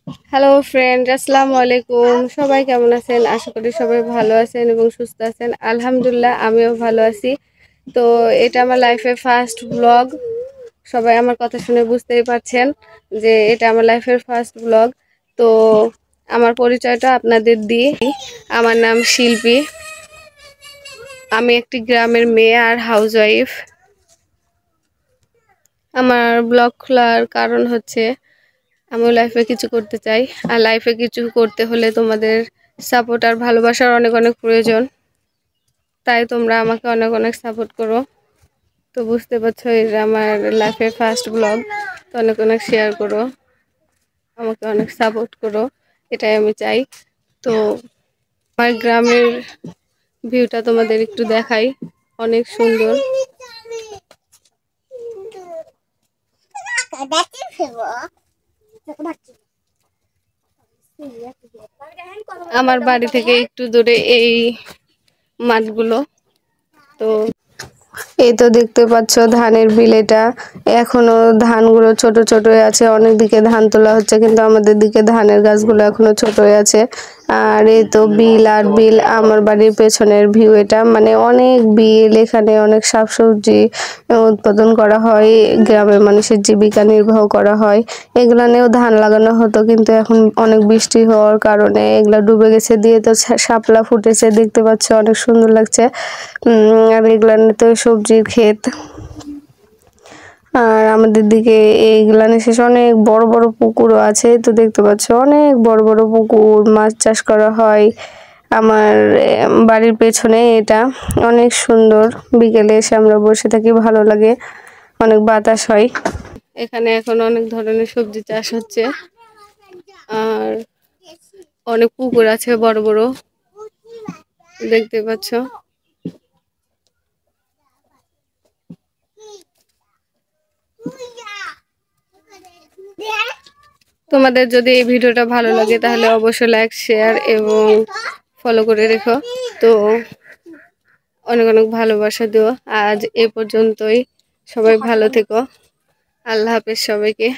Hello friend, আসসালামু আলাইকুম। সবাই কেমন আছেন? আশা করি সবাই ভালো আছেন এবং সুস্থ আছেন। আলহামদুলিল্লাহ, আমিও ভালো আছি। তো এটা আমার লাইফের ফার্স্ট ব্লগ। সবাই আমার কথা শুনে বুঝতেই পারছেন যে এটা আমার লাইফের ফার্স্ট ব্লগ। তো আমার পরিচয়টা আপনাদের দিই। আমার নাম শিল্পী। আমি একটি গ্রামের মেয়ে আর হাউসওয়াইফ। আমার ব্লগ খোলার কারণ হচ্ছে আমিও লাইফে কিছু করতে চাই। আর লাইফে কিছু করতে হলে তোমাদের সাপোর্ট আর ভালোবাসার অনেক অনেক প্রয়োজন। তাই তোমরা আমাকে অনেক অনেক সাপোর্ট করো। তো বুঝতে পারছো এটা আমার লাইফের ফার্স্ট ব্লগ। তো অনেক অনেক শেয়ার করো, আমাকে অনেক সাপোর্ট করো, এটাই আমি চাই। তো আমার গ্রামের ভিউটা তোমাদের একটু দেখাই, অনেক সুন্দর। আমার বাড়ি থেকে একটু দূরে এই মাঠগুলো। তো এই তো দেখতে পাচ্ছ ধানের বিল এটা। এখনো ধানগুলো ছোট ছোট আছে, অনেক দিকে ধান তোলা হচ্ছে কিন্তু আমাদের দিকে ধানের গাছগুলো এখনো ছোট আছে। আর এই তো বিল আর বিল, আমার বাড়ির পেছনের ভিউ এটা। মানে অনেক বিল, এখানে অনেক শাকসবজি উৎপাদন করা হয়, গ্রামের মানুষের জীবিকা নির্বাহ করা হয়। এগুলা নিয়েও ধান লাগানো হতো কিন্তু এখন অনেক বৃষ্টি হওয়ার কারণে এগুলা ডুবে গেছে। দিয়ে তো শাপলা ফুটেছে, দেখতে পাচ্ছ অনেক সুন্দর লাগছে। আর এগুলা তো সবজির ক্ষেত। আর আমাদের দিকে এইগুলানে শেষে অনেক বড় বড় পুকুরও আছে। তো দেখতে পাচ্ছ অনেক বড় বড় পুকুর, মাছ চাষ করা হয়। আমার বাড়ির পেছনে এটা অনেক সুন্দর। বিকেলে এসে আমরা বসে থাকি, ভালো লাগে, অনেক বাতাস হয়। এখানে এখন অনেক ধরনের সবজি চাষ হচ্ছে। আর অনেক পুকুর আছে বড় বড়, দেখতে পাচ্ছ। তোমাদের যদি এই ভিডিওটা ভালো লাগে তাহলে অবশ্যই লাইক, শেয়ার এবং ফলো করে রেখো। তো অনেক অনেক ভালোবাসা দিও। আজ এ পর্যন্তই। সবাই ভালো থেকো। আল্লাহ হাফেজ সবাইকে।